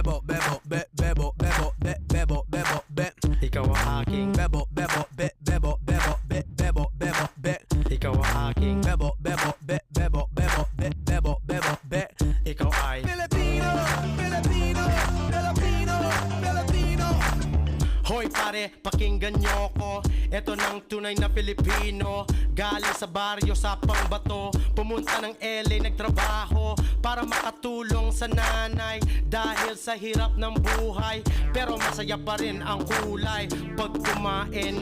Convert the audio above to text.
bebo, bebo, be, bebo, bebo, be, bebo, bebo, be. Ikaw ang aking Bebo, bebo, be, bebo, bebo, be, bebo, bebo, be. Ikaw ang aking Bebo, bebo, be, bebo, bebo, be, bebo, bebo, be. Ikaw ay Filipino, Filipino, Filipino, Filipino. Hoy pare, pakinggan nyo ko. Ito ng tunay na Pilipino. Galing sa baryo sa Pangbato, pumunta ng LA nagtrabaho para makatulong sa nanay. Dahil sa hirap ng buhay, pero masaya pa rin ang kulay pag kumain.